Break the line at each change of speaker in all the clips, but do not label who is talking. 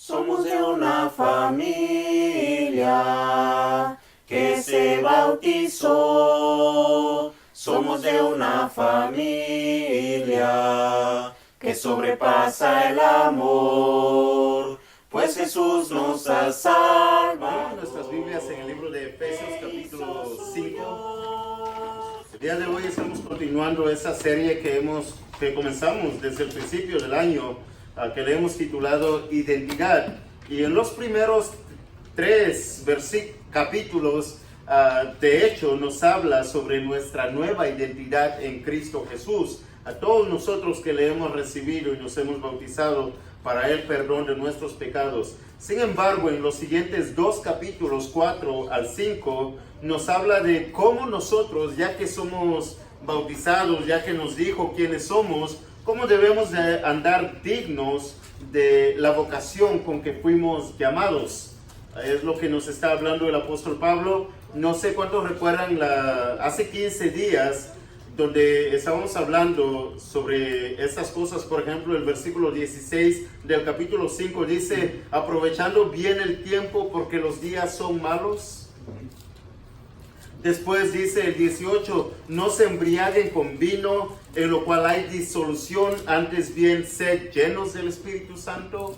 Somos de una familia que se bautizó. Somos de una familia que sobrepasa el amor, pues Jesús nos ha salvado.
Nuestras Biblias en el libro de Efesios capítulo 5. El día de hoy estamos continuando esa serie que comenzamos desde el principio del año, que le hemos titulado Identidad. Y en los primeros 3 capítulos, de hecho, nos habla sobre nuestra nueva identidad en Cristo Jesús. A todos nosotros que le hemos recibido y nos hemos bautizado para el perdón de nuestros pecados. Sin embargo, en los siguientes 2 capítulos, 4 al 5, nos habla de cómo nosotros, ya que somos bautizados, ya que nos dijo quiénes somos, cómo debemos de andar dignos de la vocación con que fuimos llamados. Es lo que nos está hablando el apóstol Pablo. No sé cuántos recuerdan hace 15 días donde estábamos hablando sobre estas cosas. Por ejemplo, el versículo 16 del capítulo 5 dice: aprovechando bien el tiempo porque los días son malos. Después dice el 18: no se embriaguen con vino, en lo cual hay disolución, antes bien sed llenos del Espíritu Santo.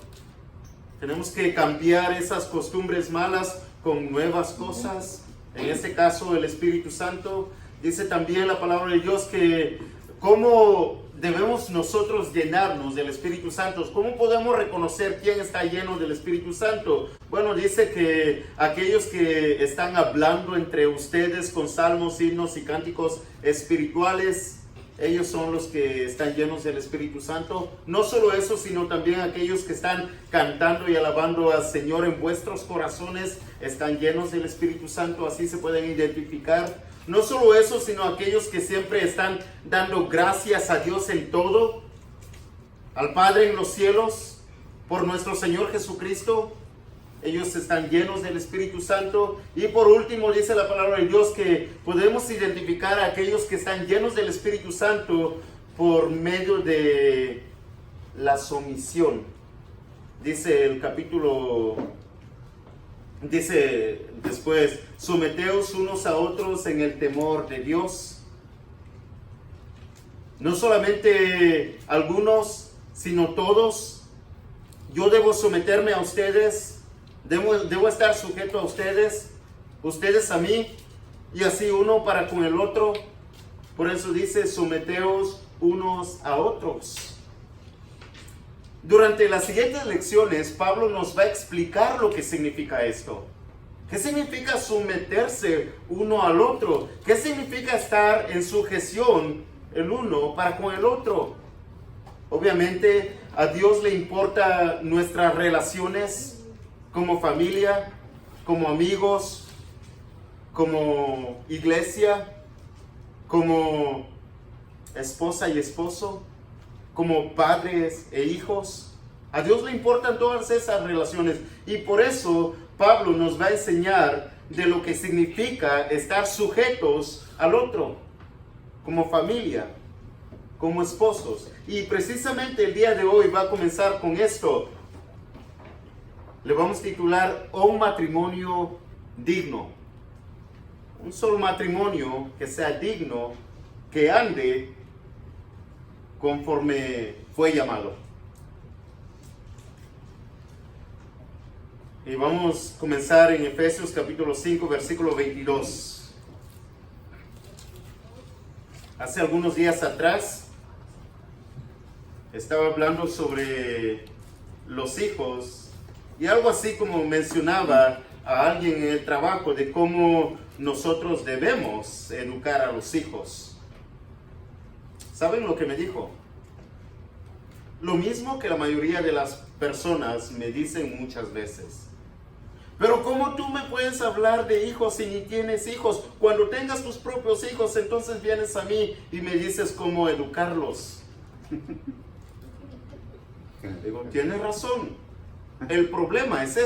Tenemos que cambiar esas costumbres malas con nuevas cosas, en este caso el Espíritu Santo. Dice también la palabra de Dios que cómo debemos nosotros llenarnos del Espíritu Santo. ¿Cómo podemos reconocer quién está lleno del Espíritu Santo? Bueno, dice que aquellos que están hablando entre ustedes con salmos, himnos y cánticos espirituales, ellos son los que están llenos del Espíritu Santo. No solo eso, sino también aquellos que están cantando y alabando al Señor en vuestros corazones, están llenos del Espíritu Santo, así se pueden identificar. No solo eso, sino aquellos que siempre están dando gracias a Dios en todo, al Padre en los cielos, por nuestro Señor Jesucristo. Ellos están llenos del Espíritu Santo. Y por último dice la palabra de Dios que podemos identificar a aquellos que están llenos del Espíritu Santo por medio de la sumisión. Dice el capítulo, dice después: someteos unos a otros en el temor de Dios. No solamente algunos, sino todos. Yo debo someterme a ustedes. Debo estar sujeto a ustedes, ustedes a mí, y así uno para con el otro. Por eso dice: someteos unos a otros. Durante las siguientes lecciones, Pablo nos va a explicar lo que significa esto. ¿Qué significa someterse uno al otro? ¿Qué significa estar en sujeción el uno para con el otro? Obviamente, a Dios le importa nuestras relaciones como familia, como amigos, como iglesia, como esposa y esposo, como padres e hijos. A Dios le importan todas esas relaciones, y por eso Pablo nos va a enseñar de lo que significa estar sujetos al otro, como familia, como esposos. Y precisamente el día de hoy va a comenzar con esto. Le vamos a titular: un matrimonio digno. Un solo matrimonio que sea digno, que ande conforme fue llamado. Y vamos a comenzar en Efesios capítulo 5, versículo 22. Hace algunos días atrás estaba hablando sobre los hijos, y algo así como mencionaba a alguien en el trabajo de cómo nosotros debemos educar a los hijos. ¿Saben lo que me dijo? Lo mismo que la mayoría de las personas me dicen muchas veces. Pero ¿cómo tú me puedes hablar de hijos si ni tienes hijos? Cuando tengas tus propios hijos, entonces vienes a mí y me dices cómo educarlos. Digo, tienes razón. El problema es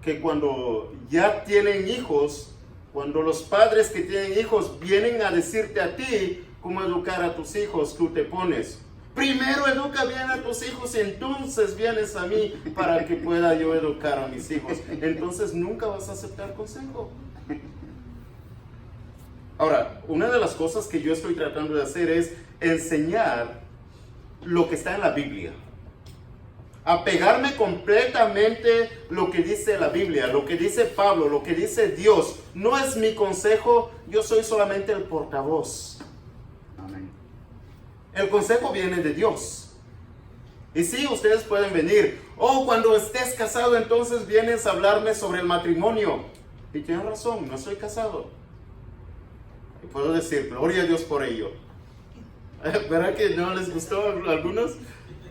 que cuando ya tienen hijos, cuando los padres que tienen hijos vienen a decirte a ti cómo educar a tus hijos, tú te pones: Primero educa bien a tus hijos y entonces vienes a mí para que pueda yo educar a mis hijos. Entonces nunca vas a aceptar consejo. Ahora, una de las cosas que yo estoy tratando de hacer es enseñar lo que está en la Biblia. Apegarme completamente lo que dice la Biblia, lo que dice Pablo, lo que dice Dios. No es mi consejo, yo soy solamente el portavoz.
Amén.
El consejo viene de Dios. Y sí, ustedes pueden venir. Oh, cuando estés casado, entonces vienes a hablarme sobre el matrimonio. Y tienen razón, no estoy casado. Y puedo decir, gloria a Dios por ello. ¿Verdad que no les gustó a algunos?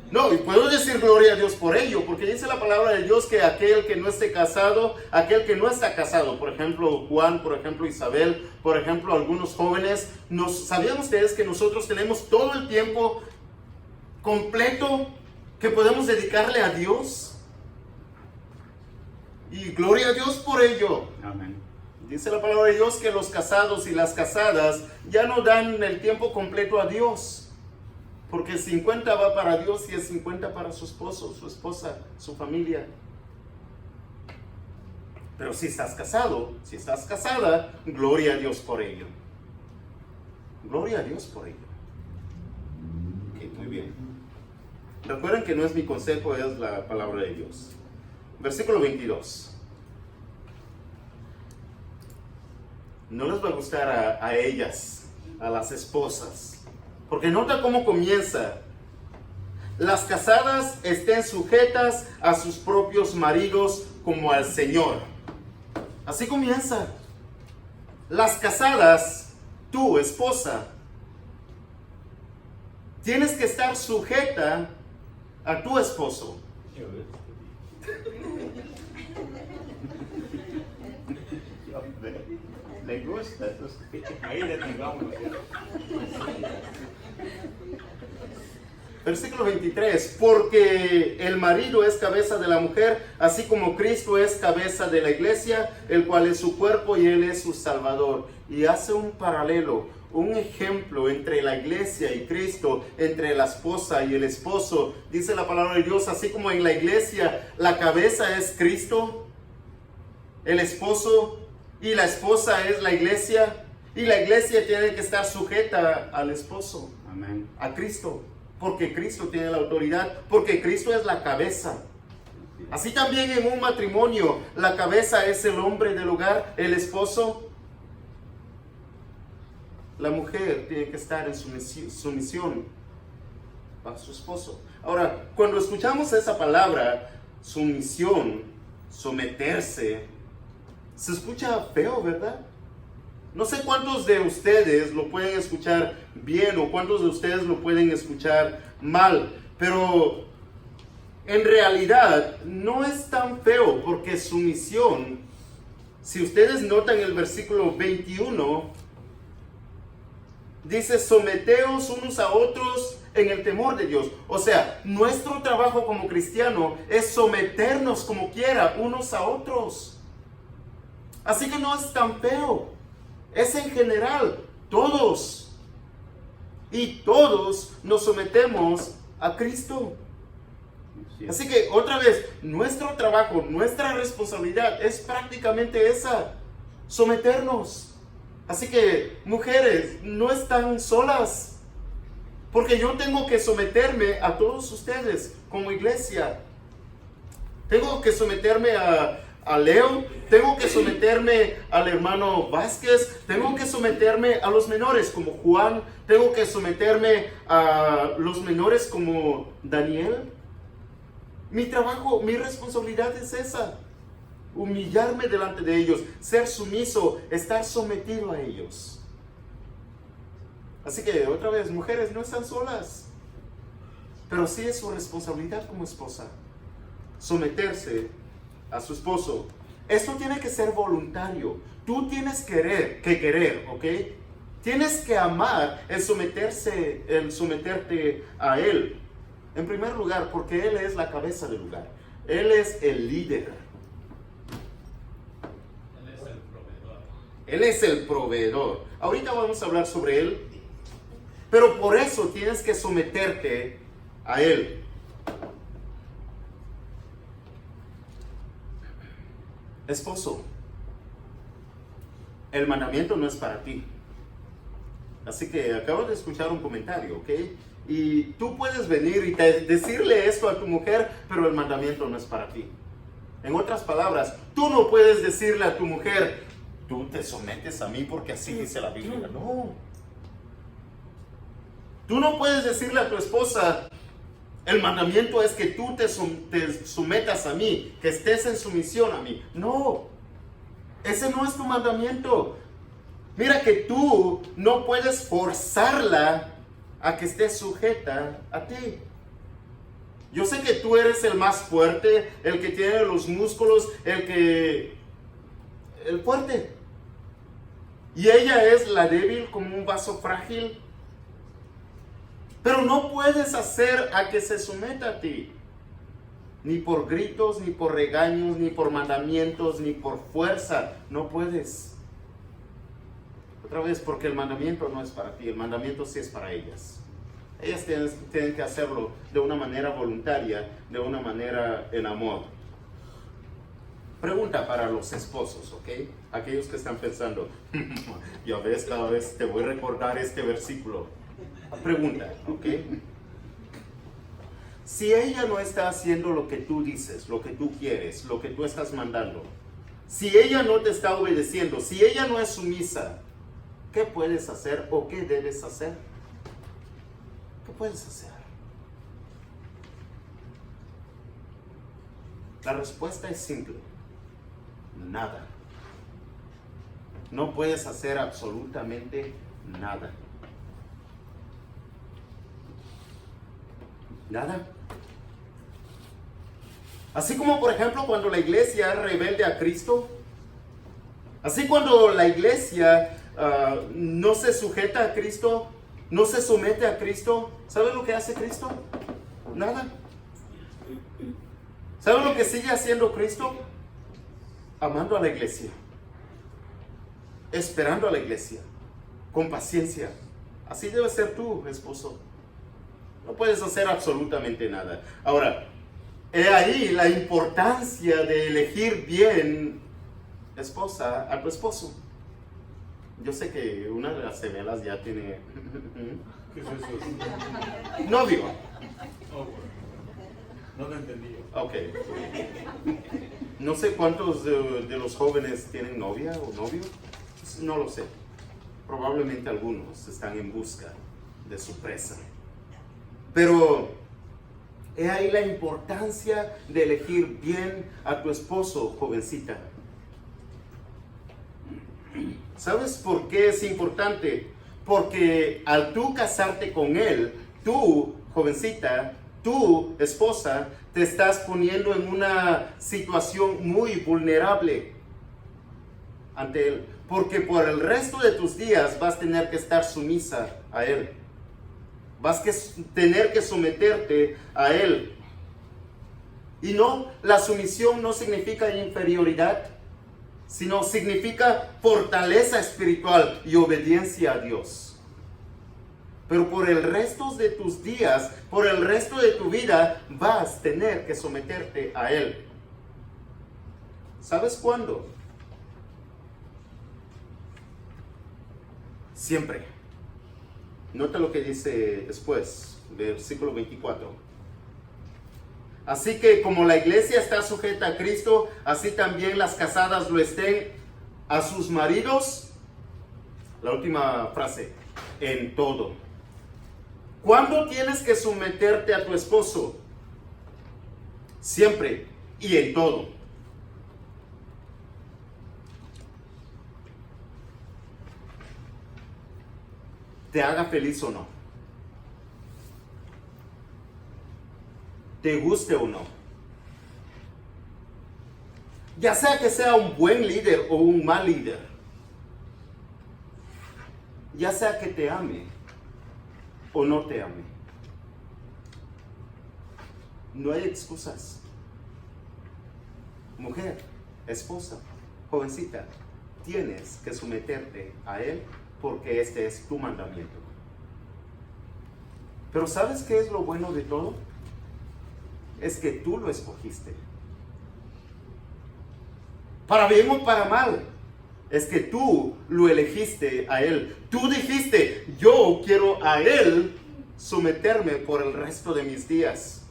No, y puedo decir gloria a Dios por ello, porque dice la palabra de Dios que aquel que no esté casado, aquel que no está casado, por ejemplo Juan, por ejemplo Isabel, por ejemplo algunos jóvenes, ¿sabían ustedes que nosotros tenemos todo el tiempo completo que podemos dedicarle a Dios? Y gloria a Dios por ello.
Amén.
Dice la palabra de Dios que los casados y las casadas ya no dan el tiempo completo a Dios. Porque 50 va para Dios y es 50 para su esposo, su esposa, su familia. Pero si estás casado, si estás casada, gloria a Dios por ello. Gloria a Dios por ello. Ok, muy bien. Recuerden que no es mi consejo, es la palabra de Dios. Versículo 22. No les va a gustar a ellas, a las esposas. Porque nota cómo comienza. Las casadas estén sujetas a sus propios maridos como al Señor. Así comienza. Las casadas, tú, esposa, tienes que estar sujeta a tu esposo.
Le gusta, entonces,
Ahí detengamos.
Versículo 23, porque el marido es cabeza de la mujer, así como Cristo es cabeza de la iglesia, el cual es su cuerpo y él es su salvador. Y hace un paralelo, un ejemplo entre la iglesia y Cristo, entre la esposa y el esposo. Dice la palabra de Dios, así como en la iglesia la cabeza es Cristo, el esposo y la esposa es la iglesia, y la iglesia tiene que estar sujeta al esposo,
amén.
a Cristo, porque Cristo tiene la autoridad, porque Cristo es la cabeza. Así también en un matrimonio, la cabeza es el hombre del hogar, el esposo. La mujer tiene que estar en sumisión a su esposo. Ahora, cuando escuchamos esa palabra, sumisión, someterse, se escucha feo, ¿verdad? No sé cuántos de ustedes lo pueden escuchar bien o cuántos de ustedes lo pueden escuchar mal, pero en realidad no es tan feo, porque sumisión, si ustedes notan el versículo 21, dice: someteos unos a otros en el temor de Dios. O sea, nuestro trabajo como cristiano es someternos como quiera unos a otros. Así que no es tan feo, es en general, todos. Y todos nos sometemos a Cristo. Así que otra vez, nuestro trabajo, nuestra responsabilidad es prácticamente esa, someternos. Así que, mujeres, no están solas, porque yo tengo que someterme a todos ustedes como iglesia. Tengo que someterme a Leo, tengo que someterme al hermano Vázquez, tengo que someterme a los menores como Juan, tengo que someterme a los menores como Daniel. Mi trabajo, mi responsabilidad es esa: humillarme delante de ellos, ser sumiso, estar sometido a ellos. Así que otra vez, mujeres, no están solas, pero sí es su responsabilidad como esposa someterse a su esposo. Esto tiene que ser voluntario. Tú tienes que querer, ¿ok? Tienes que amar el someterte a él. En primer lugar, porque él es la cabeza del lugar. Él es el líder.
Él es el proveedor.
Él es el proveedor. Ahorita vamos a hablar sobre él. Pero por eso tienes que someterte a Él. Esposo, el mandamiento no es para ti. Así que acabo de escuchar un comentario, ¿ok? Y tú puedes venir y decirle esto a tu mujer, pero el mandamiento no es para ti. En otras palabras, tú no puedes decirle a tu mujer, tú te sometes a mí porque así dice la Biblia. No. Tú no puedes decirle a tu esposa, el mandamiento es que tú te sometas a mí, que estés en sumisión a mí. No, ese no es tu mandamiento. Mira que tú no puedes forzarla a que esté sujeta a ti. Yo sé que tú eres el más fuerte, el que tiene los músculos, el fuerte. Y ella es la débil como un vaso frágil. Pero no puedes hacer a que se someta a ti. Ni por gritos, ni por regaños, ni por mandamientos, ni por fuerza. No puedes. Otra vez, porque el mandamiento no es para ti, el mandamiento sí es para ellas. Ellas tienen que hacerlo de una manera voluntaria, de una manera en amor. Pregunta para los esposos, ¿ok? Aquellos que están pensando, ya ves, cada vez te voy a recordar este versículo. Pregunta, ¿ok? Si ella no está haciendo lo que tú dices, lo que tú quieres, lo que tú estás mandando, si ella no te está obedeciendo, si ella no es sumisa, ¿qué puedes hacer o qué debes hacer? ¿Qué puedes hacer? La respuesta es simple. Nada. No puedes hacer absolutamente nada. Nada. Así como por ejemplo cuando la iglesia es rebelde a Cristo, así cuando la iglesia no se sujeta a Cristo, no se somete a Cristo, ¿sabe lo que hace Cristo? Nada. ¿Sabe lo que sigue haciendo Cristo? Amando a la iglesia, esperando a la iglesia, con paciencia. Así debe ser tú, esposo. No puedes hacer absolutamente nada. Ahora, he ahí la importancia de elegir bien, esposa, a tu esposo. Yo sé que una de las gemelas ya tiene
¿Qué es eso?
novio.
Oh, bueno. No te entendí.
Ok. No sé cuántos de los jóvenes tienen novia o novio. No lo sé. Probablemente algunos están en busca de su presa. Pero he ahí la importancia de elegir bien a tu esposo, jovencita. ¿Sabes por qué es importante? Porque al tú casarte con él, tú, jovencita, tú, esposa, te estás poniendo en una situación muy vulnerable ante él. Porque por el resto de tus días vas a tener que estar sumisa a él. Vas a tener que someterte a él. Y no, la sumisión no significa inferioridad, sino significa fortaleza espiritual y obediencia a Dios. Pero por el resto de tus días, por el resto de tu vida, vas a tener que someterte a Él. ¿Sabes cuándo? Siempre. Nota lo que dice después, versículo 24. Así que como la iglesia está sujeta a Cristo, así también las casadas lo estén a sus maridos. La última frase, en todo. ¿Cuándo tienes que someterte a tu esposo? Siempre y en todo. Te haga feliz o no. Te guste o no. Ya sea que sea un buen líder o un mal líder. Ya sea que te ame o no te ame. No hay excusas. Mujer, esposa, jovencita, tienes que someterte a él porque este es tu mandamiento. Pero ¿sabes qué es lo bueno de todo? Es que tú lo escogiste. Para bien o para mal. Es que tú lo elegiste a Él. Tú dijiste, yo quiero a Él someterme por el resto de mis días.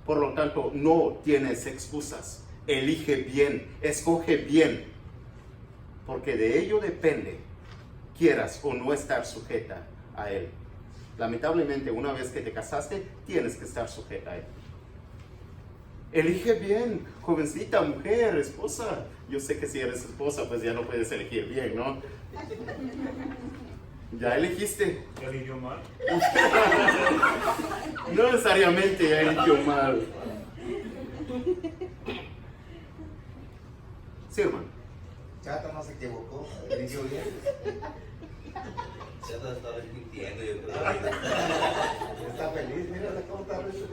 Por lo tanto, no tienes excusas. Elige bien, escoge bien. Porque de ello depende, quieras o no estar sujeta a Él. Lamentablemente, una vez que te casaste, tienes que estar sujeta a Él. Elige bien, jovencita, mujer, esposa. Yo sé que si eres esposa, pues ya no puedes elegir bien, ¿no? Ya elegiste.
¿Ya eligió mal?
No necesariamente ya eligió mal. Sí, hermano.
Chata no se equivocó, eligió bien.
Chata estaba mintiendo, yo creo.
Está feliz, mira cómo está feliz.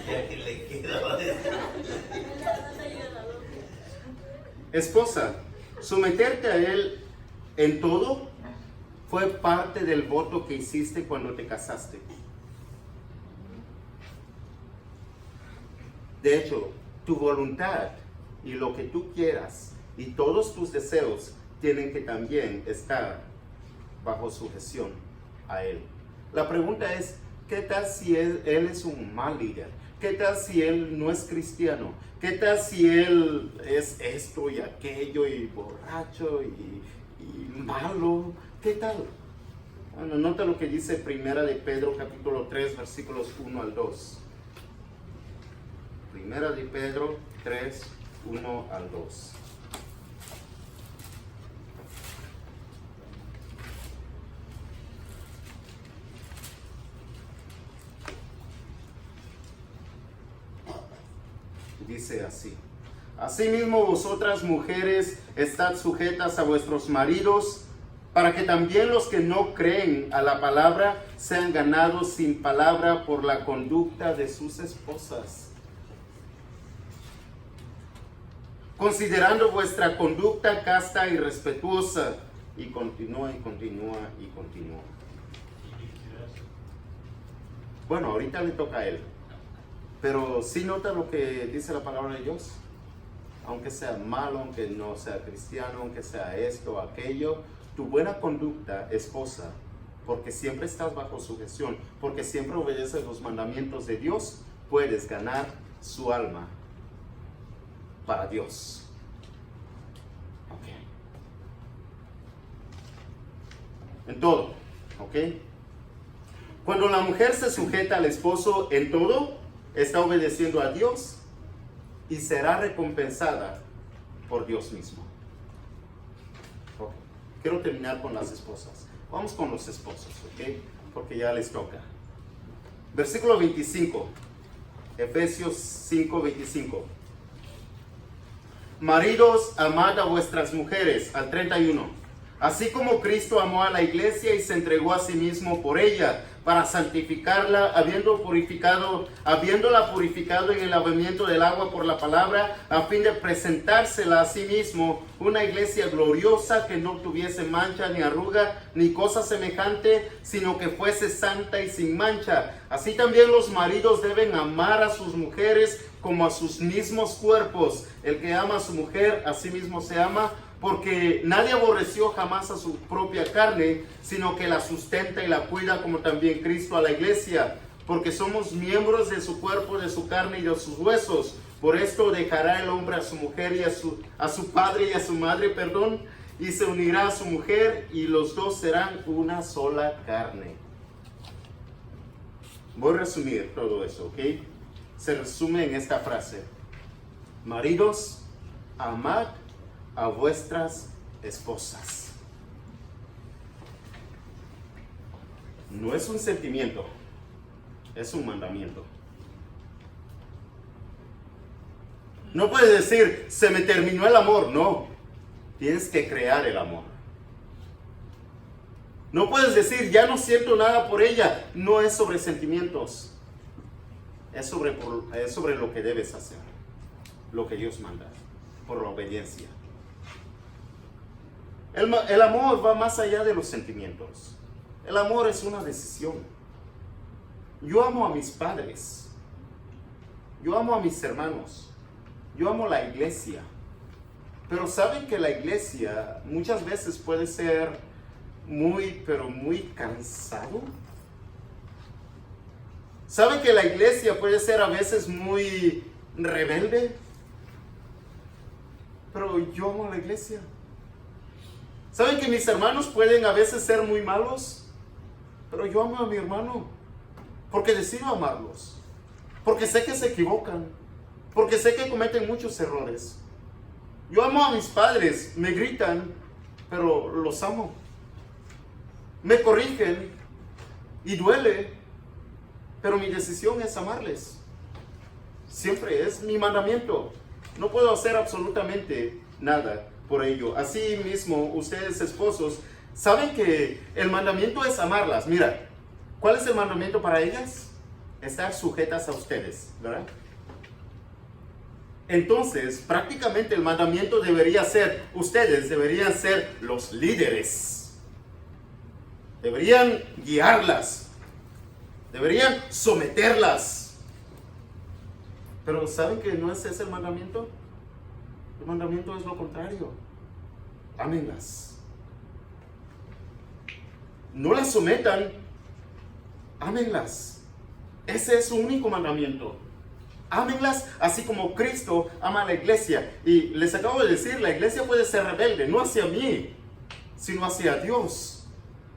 Ya que le queda.
Esposa, someterte a Él en todo fue parte del voto que hiciste cuando te casaste. De hecho, tu voluntad y lo que tú quieras y todos tus deseos tienen que también estar bajo sujeción a Él. La pregunta es, ¿qué tal si Él es un mal líder? ¿Qué tal si Él no es cristiano? ¿Qué tal si Él es esto y aquello y borracho y malo? ¿Qué tal? Bueno, nota lo que dice Primera de Pedro capítulo 3 versículos 1 al 2. Primera de Pedro 3, 1 al 2. Dice así: Asimismo vosotras mujeres estad sujetas a vuestros maridos, para que también los que no creen a la palabra sean ganados sin palabra por la conducta de sus esposas, considerando vuestra conducta casta y respetuosa. Y continúa y continúa y continúa. Bueno, ahorita le toca a él. Pero sí nota lo que dice la palabra de Dios. Aunque sea malo, aunque no sea cristiano, aunque sea esto o aquello, tu buena conducta, esposa, porque siempre estás bajo sujeción, porque siempre obedeces los mandamientos de Dios, puedes ganar su alma para Dios. Ok. En todo, ok. Cuando la mujer se sujeta al esposo en todo, está obedeciendo a Dios y será recompensada por Dios mismo. Okay. Quiero terminar con las esposas. Vamos con los esposos, ¿ok? Porque ya les toca. Versículo 25. Efesios 5, 25. Maridos, amad a vuestras mujeres. Al 31. Así como Cristo amó a la iglesia y se entregó a sí mismo por ella, para santificarla, habiéndola purificado en el lavamiento del agua por la palabra, a fin de presentársela a sí mismo, una iglesia gloriosa que no tuviese mancha ni arruga ni cosa semejante, sino que fuese santa y sin mancha. Así también los maridos deben amar a sus mujeres como a sus mismos cuerpos. El que ama a su mujer, a sí mismo se ama, porque nadie aborreció jamás a su propia carne, sino que la sustenta y la cuida, como también Cristo a la iglesia, porque somos miembros de su cuerpo, de su carne y de sus huesos. Por esto dejará el hombre a su mujer y a su padre y a su madre, y se unirá a su mujer, y los dos serán una sola carne. Voy a resumir todo eso, ¿ok? Se resume en esta frase: maridos, amad a vuestras esposas. No es un sentimiento, es un mandamiento. No puedes decir, se me terminó el amor. No, tienes que crear el amor. No puedes decir, ya no siento nada por ella. No es sobre sentimientos, es sobre lo que debes hacer, lo que Dios manda, por la obediencia. El amor va más allá de los sentimientos. El amor es una decisión. Yo amo a mis padres. Yo amo a mis hermanos. Yo amo la iglesia. Pero saben que la iglesia muchas veces puede ser pero muy cansado. ¿Saben que la iglesia puede ser a veces muy rebelde? Pero yo amo a la iglesia. ¿Saben que mis hermanos pueden a veces ser muy malos? Pero yo amo a mi hermano. Porque decido amarlos. Porque sé que se equivocan. Porque sé que cometen muchos errores. Yo amo a mis padres. Me gritan, pero los amo. Me corrigen y duele, pero mi decisión es amarles. Siempre es mi mandamiento. No puedo hacer absolutamente nada por ello. Así mismo, ustedes esposos, saben que el mandamiento es amarlas. Mira, ¿cuál es el mandamiento para ellas? Estar sujetas a ustedes, ¿verdad? Entonces, prácticamente el mandamiento debería ser, ustedes deberían ser los líderes. Deberían guiarlas. Deberían someterlas. Pero ¿saben que no es ese el mandamiento? El mandamiento es lo contrario. Ámenlas. No las sometan. Ámenlas. Ese es su único mandamiento. Ámenlas así como Cristo ama a la iglesia. Y les acabo de decir, la iglesia puede ser rebelde, no hacia mí, sino hacia Dios.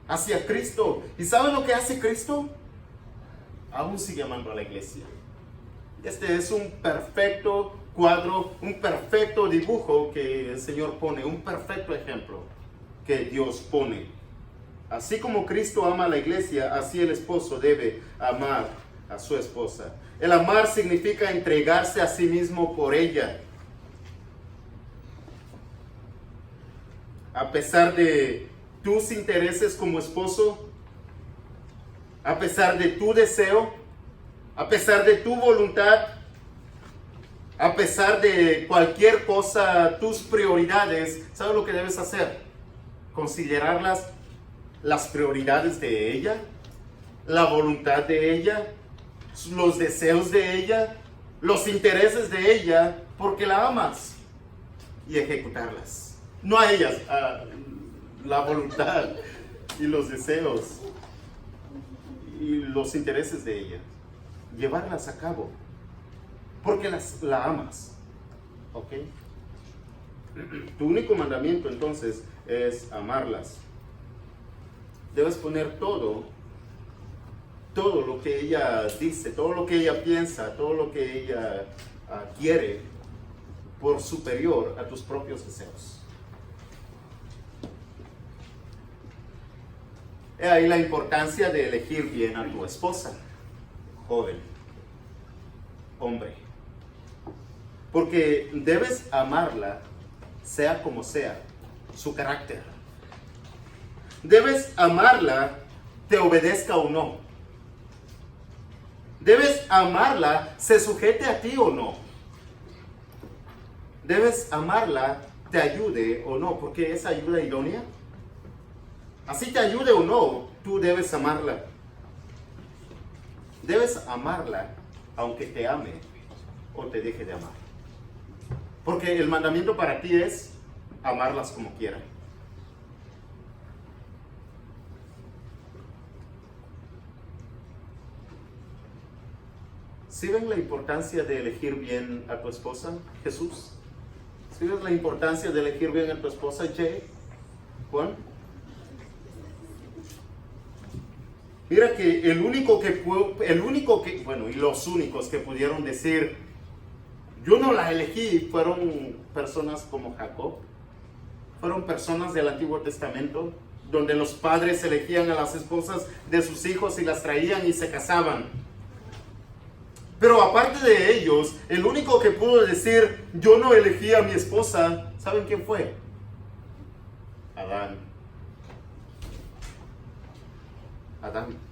Hacia Cristo. ¿Y saben lo que hace Cristo? Aún sigue amando a la iglesia. Este es un perfecto cuadro, un perfecto dibujo que el Señor pone, un perfecto ejemplo que Dios pone. Así como Cristo ama a la iglesia, así el esposo debe amar a su esposa. El amar significa entregarse a sí mismo por ella. A pesar de tus intereses como esposo, a pesar de tu deseo, a pesar de tu voluntad, a pesar de cualquier cosa, tus prioridades, ¿sabes lo que debes hacer? Considerarlas las prioridades de ella, la voluntad de ella, los deseos de ella, los intereses de ella, porque la amas, y ejecutarlas. No a ellas, a la voluntad y los deseos y los intereses de ella. Llevarlas a cabo, porque la amas. ¿Ok? Tu único mandamiento entonces es amarlas. Debes poner todo lo que ella dice, todo lo que ella piensa, todo lo que ella quiere, por superior a tus propios deseos. He ahí la importancia de elegir bien a tu esposa, joven, hombre. Porque debes amarla, sea como sea, su carácter. Debes amarla, te obedezca o no. Debes amarla, se sujete a ti o no. Debes amarla, te ayude o no, porque es ayuda idónea. Así te ayude o no, tú debes amarla. Debes amarla, aunque te ame o te deje de amar. Porque el mandamiento para ti es amarlas como quieran. ¿Sí ven la importancia de elegir bien a tu esposa, Jesús? ¿Sí ven la importancia de elegir bien a tu esposa, Jay? Juan. Mira que y los únicos que pudieron decir, yo no la elegí, fueron personas como Jacob. Fueron personas del Antiguo Testamento, donde los padres elegían a las esposas de sus hijos y las traían y se casaban. Pero aparte de ellos, el único que pudo decir, yo no elegí a mi esposa, ¿saben quién fue? Adán. Adán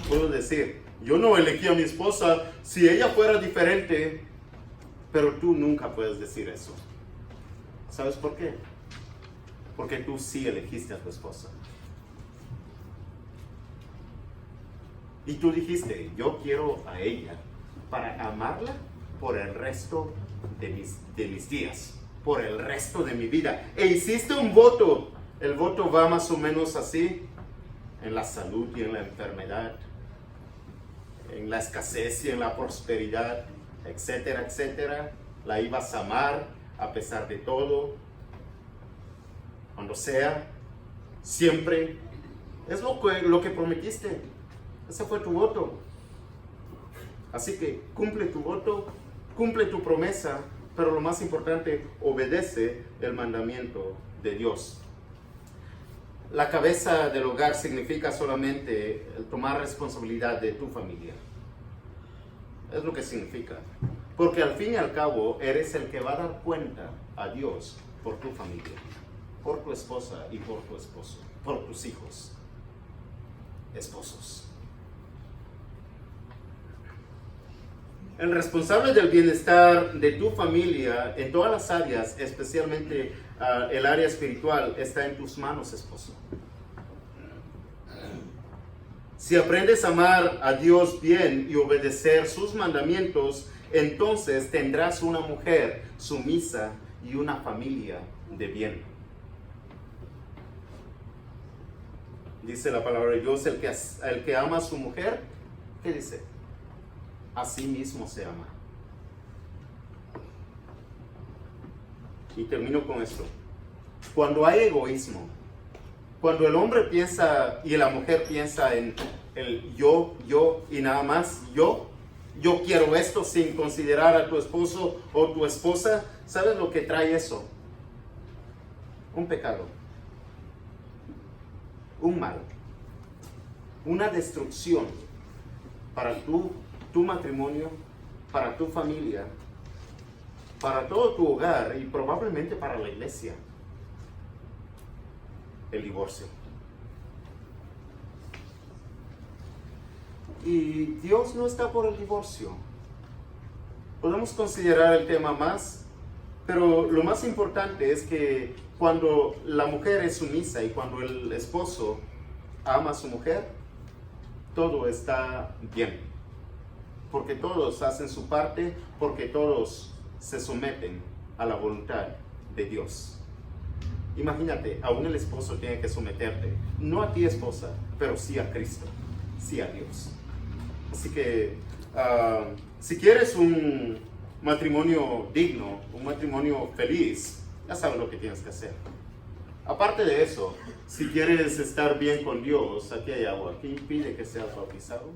pudo decir, yo no elegí a mi esposa, si ella fuera diferente, pero tú nunca puedes decir eso. ¿Sabes por qué? Porque tú sí elegiste a tu esposa. Y tú dijiste, yo quiero a ella para amarla por el resto de mis días, por el resto de mi vida. E hiciste un voto. El voto va más o menos así, en la salud y en la enfermedad, en la escasez y en la prosperidad, etcétera, etcétera. La ibas a amar a pesar de todo, cuando sea, siempre. Es lo que prometiste. Ese fue tu voto. Así que cumple tu voto, cumple tu promesa, pero lo más importante, obedece el mandamiento de Dios. La cabeza del hogar significa solamente el tomar responsabilidad de tu familia. Es lo que significa. Porque al fin y al cabo, eres el que va a dar cuenta a Dios por tu familia, por tu esposa y por tu esposo, por tus hijos, esposos. El responsable del bienestar de tu familia en todas las áreas, especialmente el área espiritual, está en tus manos, esposo. Si aprendes a amar a Dios bien y obedecer sus mandamientos, entonces tendrás una mujer sumisa y una familia de bien. Dice la palabra de Dios, el que ama a su mujer, ¿qué dice? A sí mismo se ama. Y termino con esto. Cuando hay egoísmo, cuando el hombre piensa y la mujer piensa en el yo y nada más yo quiero esto sin considerar a tu esposo o tu esposa, ¿sabes lo que trae eso? Un pecado, un mal, una destrucción para tu matrimonio, para tu familia, para todo tu hogar y probablemente para la iglesia. El divorcio. Y Dios no está por el divorcio. Podemos considerar el tema más, pero lo más importante es que cuando la mujer es sumisa y cuando el esposo ama a su mujer, todo está bien. Porque todos hacen su parte, porque todos se someten a la voluntad de Dios. Imagínate, aún el esposo tiene que someterte, no a ti esposa, pero sí a Cristo, sí a Dios. Así que si quieres un matrimonio digno, un matrimonio feliz, ya sabes lo que tienes que hacer. Aparte de eso, si quieres estar bien con Dios, aquí hay agua, aquí pide que seas bautizado.